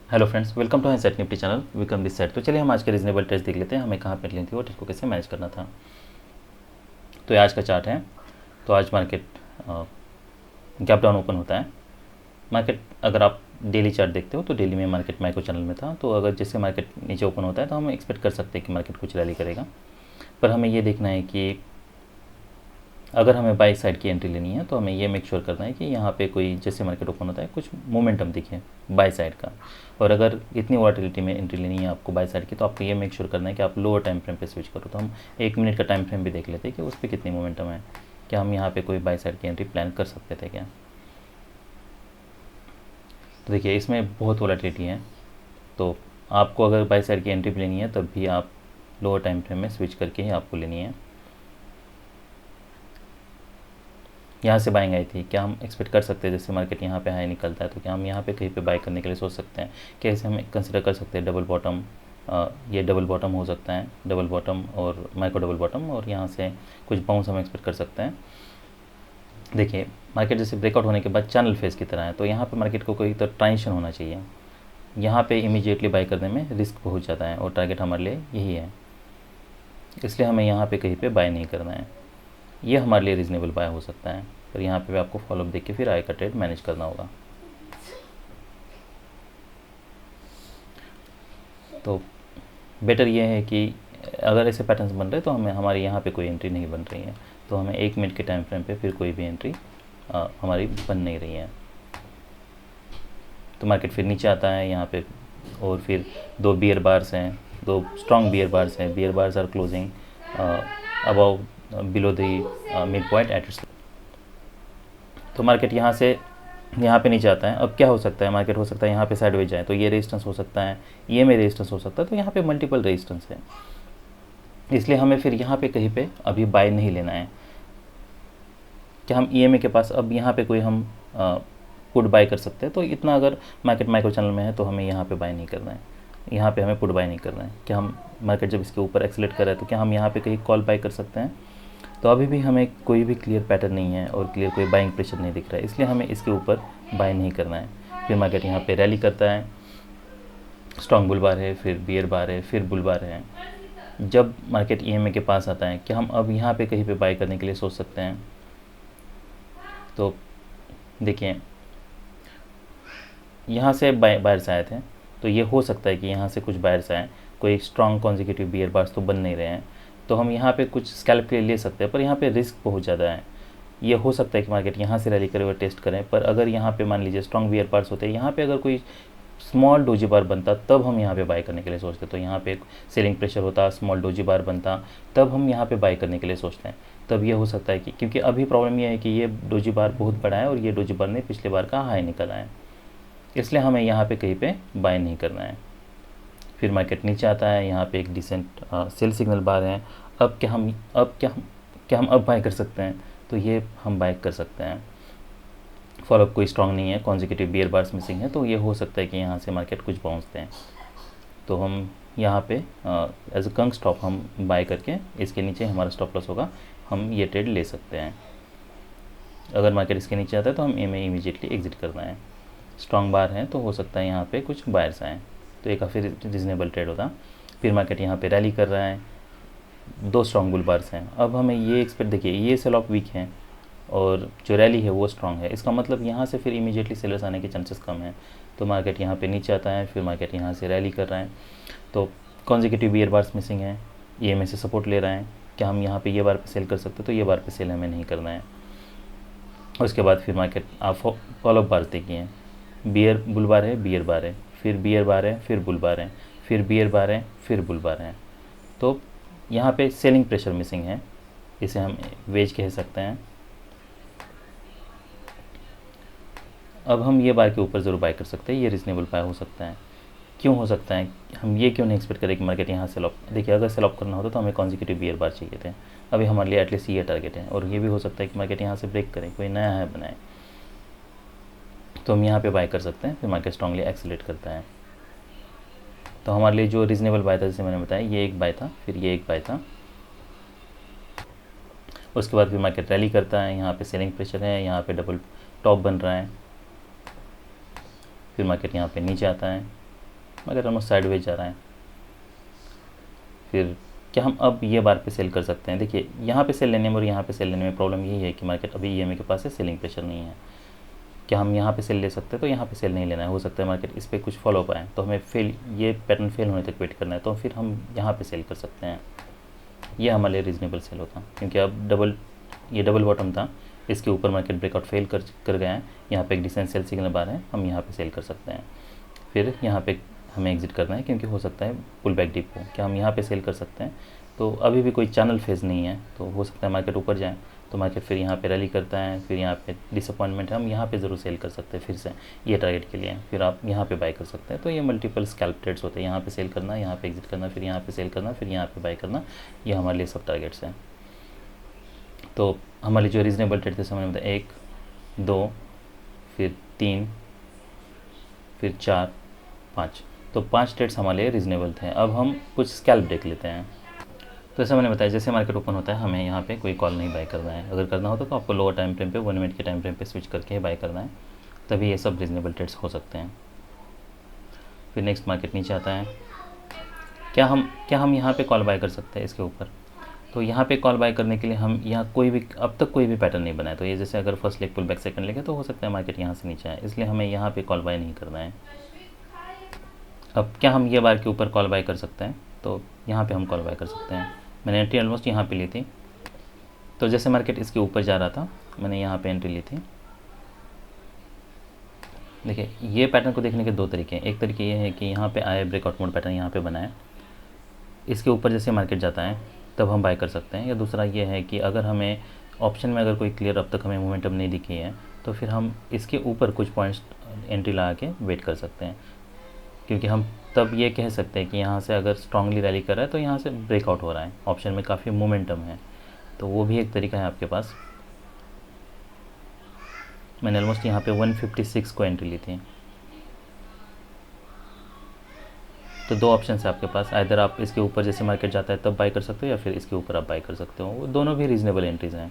Hello friends, welcome to set Nifty channel. Vikram this side. तो चलिए हम आज के रीजनेबल टेस्ट देख लेते हैं, हमें कहाँ पे लेनी थी और टेस्ट को कैसे मैनेज करना था। तो ये आज का चार्ट है। तो आज मार्केट गैप डाउन ओपन होता है। मार्केट अगर आप डेली चार्ट देखते हो तो डेली में मार्केट माइक्रो चैनल में था। तो अगर जैसे मार्केट नीचे ओपन होता है तो हम एक्सपेक्ट कर सकते हैं कि मार्केट कुछ रैली करेगा। पर हमें ये देखना है कि अगर हमें बाई साइड की एंट्री लेनी है तो हमें ये मेक श्योर करना है कि यहाँ पे कोई जैसे मार्केट ओपन होता है कुछ मोमेंटम दिखे बाई साइड का। और अगर इतनी वॉलेटिलिटी में एंट्री लेनी है आपको बाई साइड की तो आपको ये मेक श्योर करना है कि आप लोअर टाइम फ्रेम पे स्विच करो। तो हम 1 मिनट का टाइम फ्रेम भी देख लेते हैं कि उस पर कितनी मोमेंटम है, क्या हम यहाँ पे कोई बाई साइड की एंट्री प्लान कर सकते थे क्या। तो देखिए इसमें बहुत वॉलेटिलिटी है, तो आपको अगर बाई साइड की एंट्री लेनी है तब भी आप लोअर टाइम फ्रेम में स्विच करके ही आपको लेनी है। यहाँ से बाइंग आई थी, क्या हम एक्सपेक्ट कर सकते हैं जैसे मार्केट यहाँ पे हाई निकलता है तो क्या हम यहाँ पे कहीं पे बाई करने के लिए सोच सकते हैं। कैसे हम कंसिडर कर सकते हैं डबल बॉटम, ये डबल बॉटम हो सकता है, डबल बॉटम और माइक्रो डबल बॉटम, और यहाँ से कुछ बाउंस हम एक्सपेक्ट कर सकते हैं। देखिए मार्केट जैसे ब्रेकआउट होने के बाद चैनल फेस की तरह है, तो यहाँ पर मार्केट को कोई तो ट्रांजिशन होना चाहिए। यहाँ पर इमीडिएटली बाई करने में रिस्क बहुत ज़्यादा है और टारगेट हमारे लिए यही है, इसलिए हमें यहाँ पर कहीं पर बाई नहीं करना है। ये हमारे लिए रीज़नेबल बाय हो सकता है, पर यहाँ पे भी आपको फॉलोअप देख के फिर आई का ट्रेड मैनेज करना होगा। तो बेटर ये है कि अगर ऐसे पैटर्न्स बन रहे तो हमें हमारी यहाँ पे कोई एंट्री नहीं बन रही है, तो हमें 1 मिनट के टाइम फ्रेम पे फिर कोई भी एंट्री हमारी बन नहीं रही है। तो मार्केट फिर नीचे आता है यहाँ पे और फिर 2 बियर बार्स हैं, 2 स्ट्रॉन्ग बियर बार्स हैं। Bear bars are closing about below the mid point at. तो मार्केट यहाँ से यहाँ पे नीचे आता है। अब क्या हो सकता है, मार्केट हो सकता है यहाँ पे साइडवेज जाए, तो ये रेजिस्टेंस हो सकता है, ये में रेजिस्टेंस हो सकता है। तो यहाँ पे मल्टीपल रेजिस्टेंस है, इसलिए हमें फिर यहाँ पे कहीं पे अभी बाय नहीं लेना है कि हम ईएमए के पास अब यहाँ पे कोई हम पुट बाय कर सकते हैं। तो इतना अगर मार्केट माइक्रो चैनल में है तो हमें यहाँ पे बाय नहीं करना है, यहाँ पे हमें पुट बाय नहीं करना है। क्या हम मार्केट जब इसके ऊपर एक्सेलेरेट कर रहे हैं तो क्या हम यहाँ पे कहीं कॉल बाय कर सकते हैं। तो अभी भी हमें कोई भी क्लियर पैटर्न नहीं है और क्लियर कोई बाइंग प्रेशर नहीं दिख रहा है, इसलिए हमें इसके ऊपर बाय नहीं करना है। फिर मार्केट यहाँ पे रैली करता है, स्ट्रॉन्ग बुल बार है, फिर बियर बार है, फिर बुल बार है। जब मार्केट ईएमए के पास आता है, क्या हम अब यहाँ पे कहीं पे बाय करने के लिए सोच सकते हैं। तो देखिए यहाँ से बायर्स आए थे, तो ये हो सकता है कि यहाँ से कुछ बायर्स आए, कोई स्ट्रॉन्ग कॉन्जिक्यूटिव बियर बार्स तो बन नहीं रहे हैं, तो हम यहाँ पे कुछ स्कैल्प के लिए ले सकते हैं। पर यहाँ पे रिस्क बहुत ज़्यादा है। ये हो सकता है कि मार्केट यहाँ से रैली करे और टेस्ट करें, पर अगर यहाँ पे मान लीजिए स्ट्रॉन्ग बियर बार्स होते हैं, यहाँ पे अगर कोई स्मॉल डोजी बार बनता तब हम यहाँ पे बाय करने के लिए सोचते। तो यहाँ पे सेलिंग प्रेशर होता, स्मॉल डोजी बार बनता, तब हम यहाँ पे बाय करने के लिए सोचते हैं। तब ये हो सकता है कि क्योंकि अभी प्रॉब्लम ये है कि ये डोजी बार बहुत बड़ा है और ये डोजी बार ने पिछले बार का हाई निकला है, इसलिए हमें यहाँ पे कहीं पे बाय नहीं करना है। फिर मार्केट नीचे आता है, यहाँ पे एक डिसेंट सेल सिग्नल बार है। अब क्या हम अब बाय कर सकते हैं, तो ये हम बाय कर सकते हैं। फॉलोअप कोई स्ट्रॉन्ग नहीं है, कॉन्जिक्यूटिव बियर बार्स मिसिंग है, तो ये हो सकता है कि यहाँ से मार्केट कुछ बाउंस दें। तो हम यहाँ पे एज अ कंग स्टॉप हम बाय करके इसके नीचे हमारा स्टॉप लॉस होगा, हम ये ट्रेड ले सकते हैं। अगर मार्केट इसके नीचे आता है तो हम में इमीडिएटली एग्जिट करना है। स्ट्रॉन्ग बार है तो हो सकता है यहाँ पे कुछ बायर्स आएँ, तो ये काफ़ी रिजनेबल ट्रेड होता। फिर मार्केट यहाँ पे रैली कर रहा है, 2 स्ट्रॉन्ग बुल बार्स हैं। अब हमें ये एक्सपेक्ट, देखिए ये सेल ऑफ वीक है और जो रैली है वो स्ट्रॉन्ग है, इसका मतलब यहाँ से फिर इमीडिएटली सेलर्स आने के चांसेस कम हैं। तो मार्केट यहाँ पे नीचे आता है, फिर मार्केट यहाँ से रैली कर रहा है, तो कॉन्जिक्यूटिव बियर बार्स मिसिंग है, ये में से सपोर्ट ले रहा है। क्या हम यहाँ पे ये बार पे सेल कर सकते, तो ये बार पे सेल हमें नहीं करना है। उसके बाद फिर मार्केट आप फॉलोअप बार देखिए, बियर बुल बार है, बियर बार है, फिर बियर बार है, फिर बुल बार है, फिर बियर बार है, फिर बुल बार है। तो यहाँ पे सेलिंग प्रेशर मिसिंग है, इसे हम वेज कह सकते हैं। अब हम ये बार के ऊपर ज़रूर बाय कर सकते हैं, ये रीजनेबल बाय हो सकता है। क्यों हो सकता है, हम ये क्यों नहीं एक्सपेक्ट करें कि मार्केट यहाँ सेल ऑफ, देखिए अगर सेल ऑफ करना होता तो हमें कॉन्जिक्यूटिव बियर बार चाहिए थे। अभी हमारे लिए एटलीस्ट ये टारगेट है, और ये भी हो सकता है कि मार्केट यहाँ से ब्रेक करें, कोई नया है बनाए, तो हम यहाँ पे बाय कर सकते हैं। फिर मार्केट स्ट्रांगली एक्सीलेट करता है, तो हमारे लिए जो रीजनेबल बाय था, जैसे मैंने बताया, ये एक बाय था, फिर ये एक बाय था। उसके बाद फिर मार्केट रैली करता है, यहाँ पे सेलिंग प्रेशर है, यहाँ पे डबल टॉप बन रहा है। फिर मार्केट यहाँ पे नीचे आता है, मगर ऑलमोस्ट साइडवेज जा रहा है। फिर क्या हम अब ये बार पे सेल कर सकते हैं? देखिए यहाँ पे सेल लेने में और यहाँ पे सेल लेने में प्रॉब्लम यही है कि मार्केट अभी ईएमए के पास है, सेलिंग प्रेशर नहीं है। क्या हम यहाँ पे सेल ले सकते हैं? तो यहाँ पे सेल नहीं लेना है, हो सकता है मार्केट इस पर कुछ फॉलो अप आए, तो हमें ये पैटर्न फेल होने तक वेट करना है, तो फिर हम यहाँ पे सेल कर सकते हैं। ये हमारे लिए रीज़नेबल सेल होता, क्योंकि अब ये डबल बॉटम था, इसके ऊपर मार्केट ब्रेकआउट फेल कर गया है, यहाँ पे एक डिसेंट सेल सिग्नल बार है, हम यहाँ पे सेल कर सकते हैं। फिर यहाँ पे हमें एग्जिट करना है, क्योंकि हो सकता है पुल बैक डिप हो। क्या हम यहाँ पे सेल कर सकते हैं? तो अभी भी कोई चैनल फेज नहीं है, तो हो सकता है मार्केट ऊपर जाए, तो मार्केट फिर यहाँ पे रैली करता है, फिर यहाँ पे डिसअपॉइंटमेंट है, हम यहाँ पे ज़रूर सेल कर सकते हैं फिर से ये टारगेट के लिए, फिर आप यहाँ पे बाय कर सकते हैं। तो ये मल्टीपल स्कैल्प ट्रेड्स होते हैं, यहाँ पे सेल करना, यहाँ पे एग्जिट करना, फिर यहाँ पे सेल करना, फिर यहाँ पे बाय करना, ये हमारे लिए सब टारगेट्स हैं। तो हमारे जो रीज़नेबल ट्रेड थे समझ में, 1 2 फिर 3 फिर 4 5, तो 5 ट्रेड्स हमारे लिए रीज़नेबल थे। अब हम कुछ स्कैल्प देख लेते हैं। तो ऐसा मैंने बताया, जैसे मार्केट ओपन होता है हमें यहाँ पे कोई कॉल नहीं बाय करना है, अगर करना होता तो आपको लोअर टाइम फ्रेम पे 1 मिनट के टाइम फ्रेम पे स्विच करके बाय करना है, तभी ये सब रीज़नेबल ट्रेड्स हो सकते हैं। फिर नेक्स्ट मार्केट नीचे आता है, क्या हम यहाँ पे कॉल बाय कर सकते हैं इसके ऊपर? तो यहाँ पे कॉल बाय करने के लिए हम यहाँ अब तक कोई भी पैटर्न नहीं बना है, तो ये जैसे अगर first leg pull back second leg है तो हो सकता है मार्केट यहाँ से नीचे आए, इसलिए हमें यहाँ पे कॉल बाय नहीं करना है। अब क्या हम ये बार के ऊपर कॉल बाय कर सकते हैं? तो यहाँ पे हम कॉल बाय कर सकते हैं। मैंने एंट्री ऑलमोस्ट यहाँ पे ली थी, तो जैसे मार्केट इसके ऊपर जा रहा था मैंने यहाँ पे एंट्री ली थी। देखिए ये पैटर्न को देखने के दो तरीके हैं, एक तरीके ये है कि यहाँ पे आए ब्रेकआउट मोड पैटर्न यहाँ पे बनाए, इसके ऊपर जैसे मार्केट जाता है तब हम बाय कर सकते हैं, या दूसरा ये है कि अगर हमें ऑप्शन में अगर कोई क्लियर अब तक हमें मोमेंटम नहीं दिखी है तो फिर हम इसके ऊपर कुछ पॉइंट्स एंट्री लगा के वेट कर सकते हैं, क्योंकि हम तब ये कह सकते हैं कि यहाँ से अगर स्ट्रांगली रैली कर रहा है तो यहाँ से ब्रेकआउट हो रहा है, ऑप्शन में काफ़ी मोमेंटम है, तो वो भी एक तरीका है आपके पास। मैंने ऑलमोस्ट यहाँ पे 156 को एंट्री ली थी। तो दो ऑप्शन है आपके पास, आइदर आप इसके ऊपर जैसे मार्केट जाता है तब बाय कर सकते हो, या फिर इसके ऊपर आप बाय कर सकते हो, वो दोनों भी रीज़नेबल एंट्रीज़ हैं।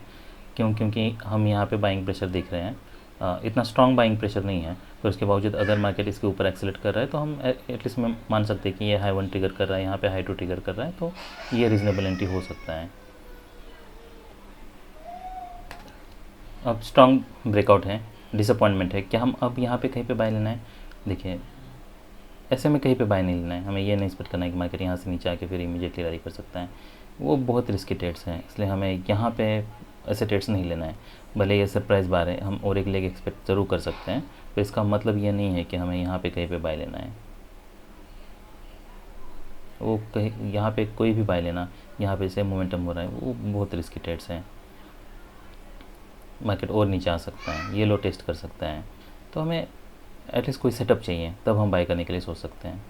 क्योंकि हम यहाँ पे बाइंग प्रेशर देख रहे हैं, इतना स्ट्रॉन्ग बाइंग प्रेशर नहीं है, तो उसके बावजूद अगर मार्केट इसके ऊपर एक्सेलेट कर रहा है तो हम एटलीस्ट में मान सकते हैं कि ये हाई 1 ट्रिगर कर रहा है, यहाँ पे हाई 2 ट्रिगर कर रहा है, तो ये रीज़नेबल एंट्री हो सकता है। अब स्ट्रॉन्ग ब्रेकआउट है, डिसअपॉइंटमेंट है, क्या हम अब यहाँ पे कहीं पे बाय लेना है? देखिए ऐसे में कहीं पे बाय नहीं लेना है, हमें ये नहीं एक्सपेक्ट करना है कि मार्केट यहाँ से नीचे आके फिर इमीडिएटली रैली कर सकता है, वो बहुत रिस्की ट्रेड्स हैं, इसलिए हमें यहाँ पे ऐसे ट्रेड्स नहीं लेना है। भले ये सरप्राइज़ बार है, हम और एक लेग एक्सपेक्ट ज़रूर कर सकते हैं, तो इसका मतलब ये नहीं है कि हमें यहाँ पे कहीं पे बाय लेना है। वो कहीं यहाँ पे कोई भी बाय लेना, यहाँ पे से मोमेंटम हो रहा है, वो बहुत रिस्की ट्रेड्स हैं, मार्केट और नीचे आ सकता है, ये लो टेस्ट कर सकता है, तो हमें एटलीस्ट कोई सेटअप चाहिए तब हम बाय करने के लिए सोच सकते हैं।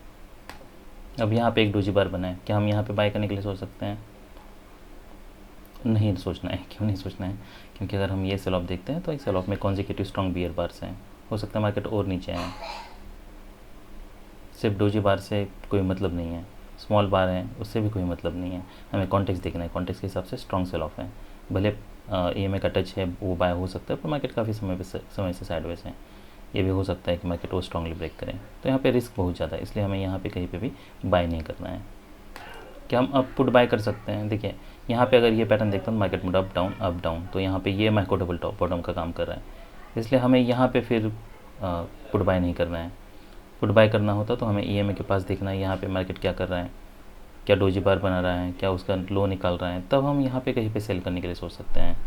अब यहाँ पे एक डोजी बार बना है, क्या हम यहाँ पे बाय करने के लिए सोच सकते हैं? नहीं सोचना है। क्यों नहीं सोचना है? क्योंकि अगर हम ये सेल ऑफ देखते हैं तो एक सेल ऑफ में कॉन्जिक्यूटिव स्ट्रॉन्ग बियर बार्स हैं, हो सकता है मार्केट और नीचे आए, सिर्फ डोजी बार से कोई मतलब नहीं है, स्मॉल बार है उससे भी कोई मतलब नहीं है, हमें कॉन्टेक्स्ट देखना है, कॉन्टेक्स्ट के हिसाब से स्ट्रॉन्ग सेल ऑफ है, भले ईएमए का टच है वो बाय हो सकता है, पर मार्केट काफ़ी समय से साइडवेज है, ये भी हो सकता है कि मार्केट वो स्ट्रांगली ब्रेक करें, तो यहाँ पे रिस्क बहुत ज़्यादा है, इसलिए हमें यहाँ पे कहीं पे भी बाय नहीं करना है। क्या हम अब पुट बाय कर सकते हैं? देखिए यहाँ पे अगर ये पैटर्न देखता हूँ मार्केट मोड अप डाउन, तो यहाँ पे ये मैक्रो डबल टॉप बॉटम का काम कर रहा है, इसलिए हमें यहाँ पे फिर पुट बाय नहीं करना है। पुट बाय करना होता तो हमें ईएमए के पास देखना है यहाँ पे मार्केट क्या कर रहा है, क्या डोजी बार बना रहा है, क्या उसका लो निकाल रहा है, तब हम यहाँ पे कहीं पे सेल करने के लिए सोच सकते हैं।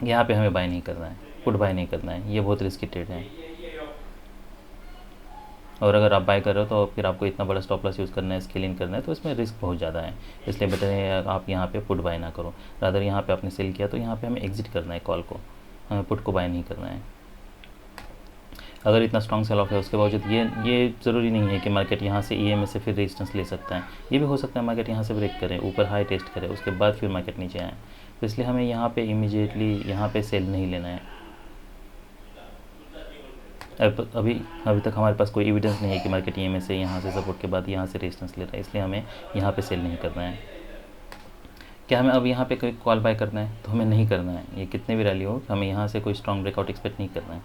यहाँ पे हमें बाय नहीं करना है, पुट बाय नहीं करना है, ये बहुत रिस्की ट्रेड है, और अगर आप बाय कर रहे हो तो फिर आपको इतना बड़ा स्टॉप लॉस यूज़ करना है, स्केलिंग करना है, तो इसमें रिस्क बहुत ज़्यादा है, इसलिए बेटर है आप यहाँ पे पुट बाय ना करो, रादर यहाँ पे आपने सेल किया तो यहाँ पे हमें एग्जिट करना है कॉल को, हमें पुट को बाय नहीं करना है। अगर इतना स्ट्रॉन्ग सेल ऑफ है उसके बावजूद ये ज़रूरी नहीं है कि मार्केट यहाँ से ईएमए से फिर रेजिस्टेंस ले सकता है, ये भी हो सकता है मार्केट यहाँ से ब्रेक करे, ऊपर हाई टेस्ट करे, उसके बाद फिर मार्केट नीचे आए, तो इसलिए हमें यहाँ पे इमीडिएटली यहाँ पे सेल नहीं लेना है। अभी तक हमारे पास कोई एविडेंस नहीं है कि मार्केट ईएमए से यहाँ से सपोर्ट के बाद यहाँ से रेजिस्टेंस ले रहा है, इसलिए हमें यहाँ पे सेल नहीं करना है। क्या हमें अब यहाँ पे कोई कॉल बाय करना है? तो हमें नहीं करना है, ये कितने भी रैली हो हमें यहाँ से कोई स्ट्रॉन्ग ब्रेकआउट एक्सपेक्ट नहीं करना है,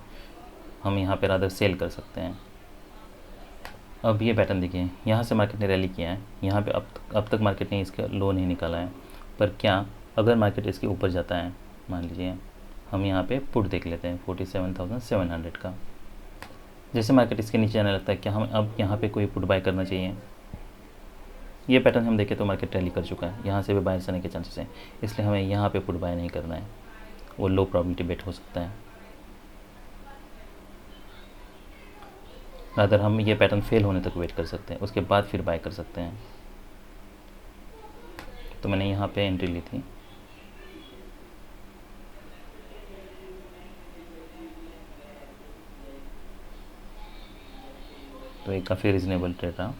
हम यहाँ पे रादर सेल कर सकते हैं। अब ये पैटर्न देखिए, यहाँ से मार्केट ने रैली किया है, यहाँ पे अब तक मार्केट ने इसका लो नहीं निकाला है, पर क्या अगर मार्केट इसके ऊपर जाता है, मान लीजिए हम यहाँ पे पुट देख लेते हैं 47,700 का, जैसे मार्केट इसके नीचे आने लगता है, क्या हम अब यहाँ पे कोई पुट बाय करना चाहिए? ये पैटर्न हम देखें तो मार्केट रैली कर चुका है, यहाँ से भी बाय आने के चांसेस हैं, इसलिए हमें यहाँ पे पुट बाय नहीं करना है, वो लो प्रॉबिलिटी बेट हो सकता है। अगर हम ये पैटर्न फेल होने तक वेट कर सकते हैं, उसके बाद फिर बाय कर सकते हैं। तो मैंने यहाँ पे एंट्री ली थी, तो ये काफ़ी रीजनेबल ट्रेड रहा।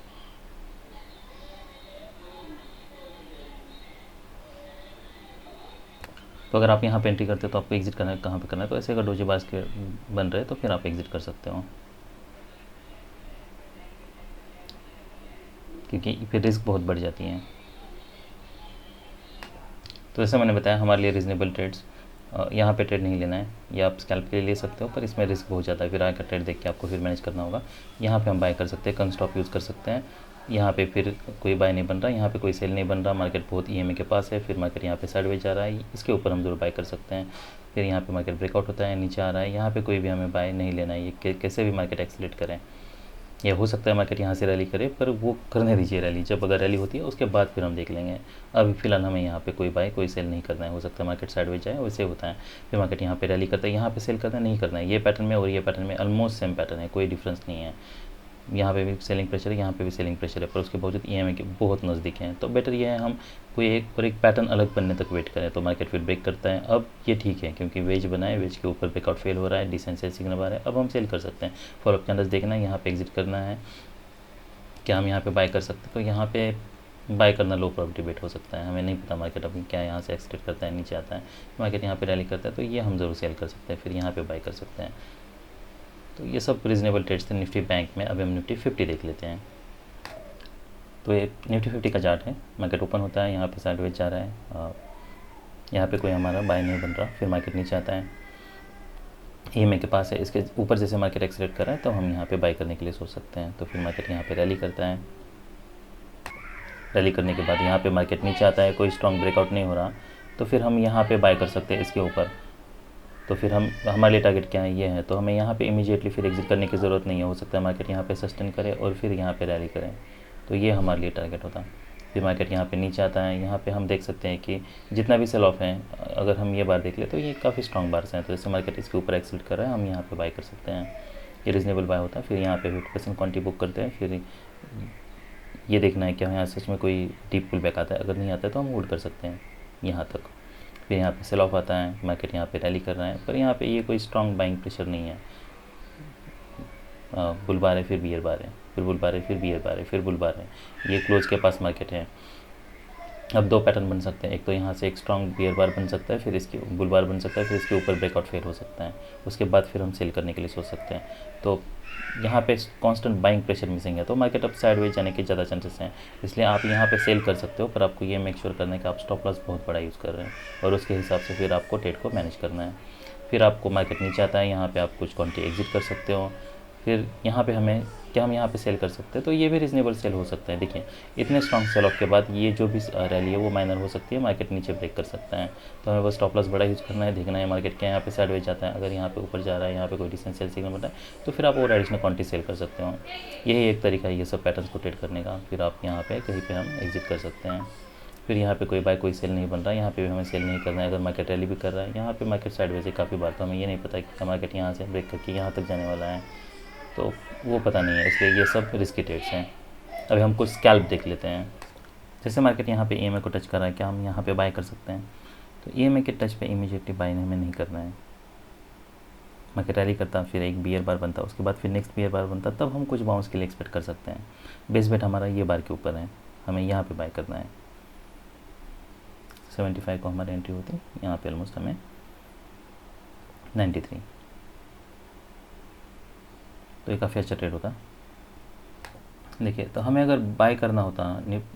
तो अगर आप यहाँ पे एंट्री करते हो तो आपको एग्जिट करना है, कहाँ पे करना है, तो ऐसे अगर डोजी बार्स के बन रहे तो फिर आप एग्जिट कर सकते हो, क्योंकि फिर रिस्क बहुत बढ़ जाती है। तो जैसे मैंने बताया, हमारे लिए रीजनेबल ट्रेड्स यहाँ पे ट्रेड नहीं लेना है, या आप स्कैल्प के लिए ले सकते हो, पर इसमें रिस्क बहुत ज़्यादा है, फिर आगे का ट्रेड देख के आपको फिर मैनेज करना होगा। यहाँ पे हम बाय कर सकते हैं, कन स्टॉप यूज़ कर सकते हैं, यहाँ पे फिर कोई बाय नहीं बन रहा, यहाँ पे कोई सेल नहीं बन रहा, मार्केट बहुत ईएमए के पास है, फिर मार्केट यहाँ पे साइडवेज जा रहा है, इसके ऊपर हम जरूर बाय कर सकते हैं। फिर यहाँ पे मार्केट ब्रेकआउट होता है, नीचे आ रहा है, यहाँ पे कोई भी हमें बाय नहीं लेना है, ये कैसे भी मार्केट एक्सीलेट करें। ये हो सकता है मार्केट यहाँ से रैली करे, पर वो करने दीजिए रैली, जब अगर रैली होती है उसके बाद फिर हम देख लेंगे। अभी फिलहाल हमें यहाँ पे कोई बाय कोई सेल नहीं करना है। हो सकता है मार्केट साइडवेज जाए, वैसे होता है, फिर मार्केट यहाँ पे रैली करता है, यहाँ पे सेल करना है, नहीं करना है। ये पैटर्न में और ये पैटर्न में ऑलमोस्ट सेम पैटर्न है, कोई डिफरेंस नहीं है। यहाँ पे भी सेलिंग प्रेशर है, यहाँ पे भी सेलिंग प्रेशर है, पर उसके बावजूद ईएमआई के बहुत नज़दीक हैं। तो बेटर ये है हम कोई एक पैटर्न अलग बनने तक वेट करें। तो मार्केट फिर ब्रेक करता है, अब ये ठीक है, क्योंकि वेज बना है, वेज के ऊपर ब्रेकआउट फेल हो रहा है, डिसेंट सेल सिग्नल आ रहा है, अब हम सेल कर सकते हैं। फॉलोअप कैंडल्स देखना है, यहाँ पे एग्जिट करना है, क्या हम यहाँ पे बाय कर सकते हैं? तो यहाँ पे बाय करना लो प्रॉबिलिटी बेट हो सकता है, हमें नहीं पता मार्केट अभी क्या यहाँ से एक्सटेट करता है, नीचे आता है, मार्केट यहाँ पे रैली करता है, तो ये हम ज़रूर सेल कर सकते हैं, फिर यहाँ पे बाय कर सकते हैं। तो ये सब रीजनेबल ट्रेड्स थे निफ्टी बैंक में। अभी हम निफ्टी 50 देख लेते हैं। तो ये निफ्टी 50 का चार्ट है, मार्केट ओपन होता है, यहाँ पे साइडवेज जा रहा है, यहाँ पे कोई हमारा बाय नहीं बन रहा, फिर मार्केट नीचे आता है, ईएमए के पास है, इसके ऊपर जैसे मार्केट एक्सलेट कर रहा है तो हम यहाँ पे बाय करने के लिए सोच सकते हैं। तो फिर मार्केट यहाँ पे रैली करता है, रैली करने के बाद यहाँ पे मार्केट नीचे आता है, कोई स्ट्रॉन्ग ब्रेकआउट नहीं हो रहा, तो फिर हम यहाँ पे बाय कर सकते हैं इसके ऊपर। तो फिर हम हमारे लिए टारगेट क्या है, ये है, तो हमें यहाँ पे इमीडिएटली फिर एग्जिट करने की ज़रूरत नहीं है। हो सकता है मार्केट यहाँ पे सस्टेन करे और फिर यहाँ पे रैली करें, तो ये हमारे लिए टारगेट होता है। फिर मार्केट यहाँ पे नीचे आता है, यहाँ पे हम देख सकते हैं कि जितना भी सेल ऑफ है, अगर हम ये बार देख ले तो ये काफ़ी स्ट्रॉन्ग बार्स हैं। तो जैसे मार्केट इसके ऊपर एक्सिट कर रहा है, हम यहाँ पे बाय कर सकते हैं, ये रीजनेबल बाय होता है। फिर यहाँ पे 50% क्वांटिटी बुक करते हैं, फिर ये देखना है कि यहाँ सच में कोई डीप पुल बैक आता है, अगर नहीं आता है तो हम होल्ड कर सकते हैं यहाँ तक। फिर यहाँ पे सेल ऑफ आता है, मार्केट यहाँ पे रैली कर रहा है, पर यहाँ पे ये कोई स्ट्रॉन्ग बाइंग प्रेशर नहीं है। बुल बार है, फिर बियर बार है, फिर बुल बार है, फिर बियर बार है, फिर बुल बार है, ये क्लोज के पास मार्केट है। अब दो पैटर्न बन सकते हैं, एक तो यहाँ से एक स्ट्रॉन्ग बियर बार बन सकता है, फिर इसके बुल बार बन सकता है, फिर इसके ऊपर ब्रेकआउट फेल हो सकता है, उसके बाद फिर हम सेल करने के लिए सोच सकते हैं। तो यहाँ पे कांस्टेंट बाइंग प्रेशर मिसिंग है, तो मार्केट अब साइडवेज जाने के ज़्यादा चांसेस हैं, इसलिए आप यहाँ पे सेल कर सकते हो, पर आपको ये मेक श्योर करना है कि आप स्टॉप लॉस बहुत बड़ा यूज़ कर रहे हैं, और उसके हिसाब से फिर आपको ट्रेड को मैनेज करना है। फिर आपको मार्केट नीचे आता है, यहाँ पे आप कुछ क्वांटिटी एग्जिट कर सकते हो। फिर यहाँ पे हमें क्या हम यहाँ पे सेल कर सकते हैं, तो ये भी रीजनेबल सेल हो सकता है। देखिए इतने स्ट्रॉन्ग सेल ऑफ के बाद ये जो भी रैली है वो माइनर हो सकती है, मार्केट नीचे ब्रेक कर सकता है, तो हमें बस स्टॉप लॉस बड़ा यूज़ करना है, देखना है मार्केट क्या यहाँ पे साइडवेज जाता है, अगर यहाँ पे ऊपर जा रहा है, यहाँ पे कोई डिसेंट सेल सिग्नल बन रहा है, तो फिर आप और एडिशनल क्वांटिटी सेल कर सकते हो। यही एक तरीका है ये सब पैटर्न्स को ट्रेड करने का। फिर आप यहाँ पे कहीं पे हम एग्जिट कर सकते हैं। फिर यहाँ पे कोई बाय कोई सेल नहीं बन रहा है, यहाँ पे भी हमें सेल नहीं करना है, अगर मार्केट रैली भी कर रहा है, यहाँ पे मार्केट साइडवेज है काफ़ी बार, तो हमें ये नहीं पता कि मार्केट यहाँ से ब्रेक करके यहाँ तक जाने वाला है, तो वो पता नहीं है, इसलिए ये सब रिस्की ट्रेड्स हैं। अभी हम कुछ स्कैल्प देख लेते हैं। जैसे मार्केट यहाँ पे ईएमए को टच कर रहा है, क्या हम यहाँ पे बाय कर सकते हैं? तो ईएमए के टच पे इमीडिएटली बाय हमें नहीं करना है। मार्केट रैली करता, फिर एक बियर बार बनता, उसके बाद फिर नेक्स्ट बियर बार बनता, तब हम कुछ बाउंस के लिए एक्सपेक्ट कर सकते हैं। बेस बेट हमारा ये बार के ऊपर है, हमें यहाँ पर बाय करना है। 75 को हमारी एंट्री होती, यहाँ पे ऑलमोस्ट हमें 93, तो ये काफ़ी अच्छा ट्रेड होता। देखिए, तो हमें अगर बाय करना होता,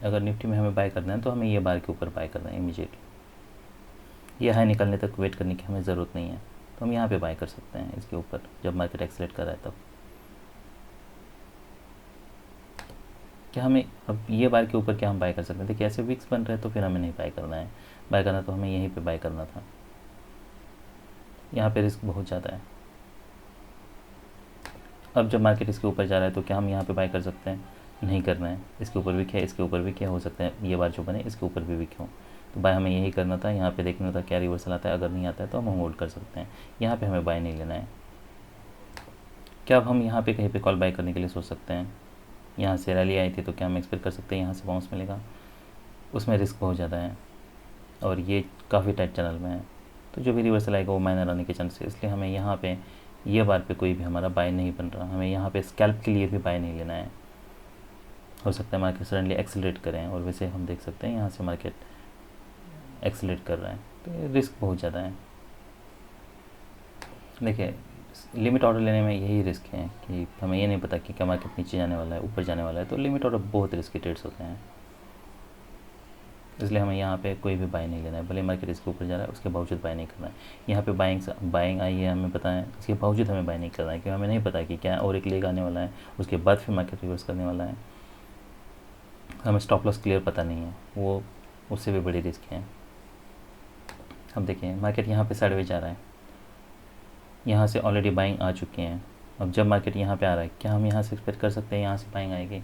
अगर निफ्टी में हमें बाय करना है, तो हमें ये बार के ऊपर बाय करना है इमीडिएटली। ये हाई निकलने तक वेट करने की हमें ज़रूरत नहीं है, तो हम यहाँ पे बाय कर सकते हैं इसके ऊपर, जब मार्केट एक्सलेट कर रहा है तब। क्या हमें अब ये बार के ऊपर क्या हम बाय कर सकते हैं? देखिए ऐसे विक्स बन रहे हैं तो फिर हमें नहीं बाय करना है, बाय करना तो हमें यहीं पे बाय करना था। यहाँ पे रिस्क बहुत ज़्यादा है। अब जब मार्केट इसके ऊपर जा रहा है तो क्या हम यहाँ पे बाय कर सकते हैं? नहीं करना है। इसके ऊपर विक है, इसके ऊपर विक है, हो सकता है ये बार जो बने इसके ऊपर भी विक हो, तो बाय हमें यही करना था। यहाँ पे देखना था क्या रिवर्सल आता है, अगर नहीं आता है तो हम होल्ड कर सकते हैं। यहाँ पे हमें बाय नहीं लेना है। क्या अब हम यहाँ पे कहीं पे कॉल बाय करने के लिए सोच सकते हैं? यहाँ से रैली आई थी तो क्या हम एक्सपेक्ट कर सकते हैं यहाँ से बाउंस मिलेगा? उसमें रिस्क बहुत ज़्यादा है और ये काफ़ी टाइट चैनल में है, तो जो भी रिवर्सल आएगा वो माइनर आने के चांस है। इसलिए हमें यहाँ पे ये बार पे कोई भी हमारा बाय नहीं बन रहा। हमें यहाँ पे स्कैल्प के लिए भी बाय नहीं लेना है। हो सकता है मार्केट सडनली एक्सेलरेट करें, और वैसे हम देख सकते हैं यहाँ से मार्केट एक्सेलरेट कर रहा है, तो रिस्क बहुत ज़्यादा है। देखिए लिमिट ऑर्डर लेने में यही रिस्क है कि हमें ये नहीं पता कि क्या मार्केट नीचे जाने वाला है ऊपर जाने वाला है, तो लिमिट ऑर्डर बहुत रिस्की ट्रेड्स होते हैं। इसलिए हमें यहाँ पे कोई भी बाय नहीं लेना है। भले मार्केट इसके ऊपर जा रहा है उसके बावजूद बाय नहीं करना है। यहाँ पे बाइंग आई है हमें पता है, इसके बावजूद हमें बाय नहीं करना है, क्योंकि हमें नहीं पता कि क्या और एक लेग आने वाला है, उसके बाद फिर मार्केट रिवर्स करने वाला है। हमें स्टॉप लॉस क्लियर पता नहीं है, वो उससे भी बड़ी रिस्क है। अब देखिए मार्केट यहाँ पे साइडवेज जा रहा है, यहाँ से ऑलरेडी बाइंग आ चुकी हैं। अब जब मार्केट यहाँ पे आ रहा है क्या हम यहाँ से एक्सपेक्ट कर सकते हैं यहाँ से बाइंग आएगी?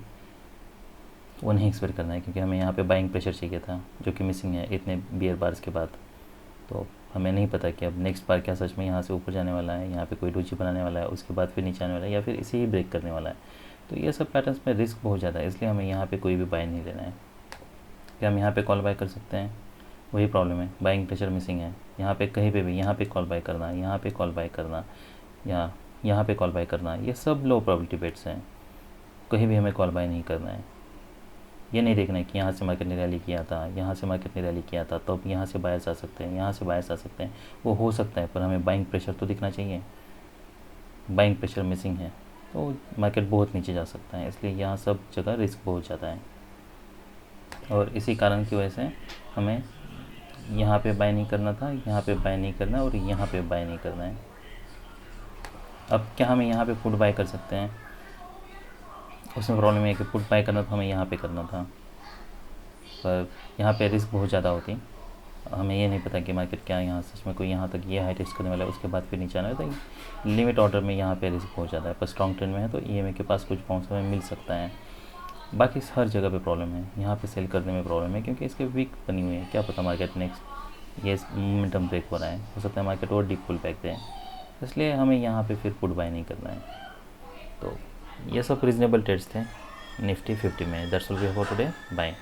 वो नहीं एक्सपेक्ट करना है, क्योंकि हमें यहाँ पे बाइंग प्रेशर चाहिए था जो कि मिसिंग है इतने बियर बार्स के बाद। तो हमें नहीं पता कि अब नेक्स्ट बार क्या सच में यहाँ से ऊपर जाने वाला है, यहाँ पे कोई डोजी बनाने वाला है, उसके बाद फिर नीचे आने वाला है, या फिर इसे ही ब्रेक करने वाला है। तो ये सब पैटर्न्स में रिस्क बहुत ज़्यादा है, इसलिए हमें यहाँ पे कोई भी बाय नहीं लेना है। क्या हम यहाँ पे कॉल बाय कर सकते हैं? वही प्रॉब्लम है, बाइंग प्रेशर मिसिंग है। यहाँ पे कहीं पे भी यहाँ पे कॉल बाय करना, यहाँ पे कॉल बाय करना, या यहाँ पे कॉल बाय करना, ये सब लो प्रोबेबिलिटी बेट्स हैं। कहीं भी हमें कॉल बाय नहीं करना है। ये नहीं देखना है कि यहाँ से मार्केट ने रैली किया था, यहाँ से मार्केट ने रैली किया था, तो अब यहाँ से बायर्स आ सकते हैं, यहाँ से बायर्स आ सकते हैं। वो हो सकता है, पर हमें बाइंग प्रेशर तो दिखना चाहिए। बाइंग प्रेशर मिसिंग है तो मार्केट बहुत नीचे जा सकता है, इसलिए यहाँ सब जगह रिस्क बहुत ज़्यादा है। और इसी कारण की वजह से हमें यहाँ पे बाय नहीं करना था, यहाँ पे बाय नहीं करना, और यहाँ पे बाय नहीं करना है। अब क्या हमें यहाँ पे पुट बाय कर सकते हैं? उसमें प्रॉब्लम है कि पुट बाय करना तो हमें यहाँ पे करना था, पर यहाँ पे रिस्क बहुत ज़्यादा होती। हमें ये नहीं पता कि मार्केट क्या यहाँ सच में कोई यहाँ तक ये हाई टेस्ट करने वाला है, उसके बाद फिर नीचे आना है। तो लिमिट ऑर्डर में यहाँ पे रिस्क बहुत ज़्यादा है, पर स्ट्रॉन्ग ट्रेंड में है तो ईएमए के पास कुछ बाउंस हमें मिल सकता है। बाकी हर जगह पे प्रॉब्लम है, यहाँ पे सेल करने में प्रॉब्लम है, क्योंकि इसके वीक बनी हुई है। क्या पता मार्केट नेक्स्ट ये मोमेंटम ब्रेक हो रहा है, हो सकता है मार्केट और डीप पुल बैक दे, इसलिए हमें यहाँ पे फिर पुट बाय नहीं करना है। तो ये सब रीजनेबल ट्रेड्स थे निफ्टी 50 में। That's all we have for today. Bye.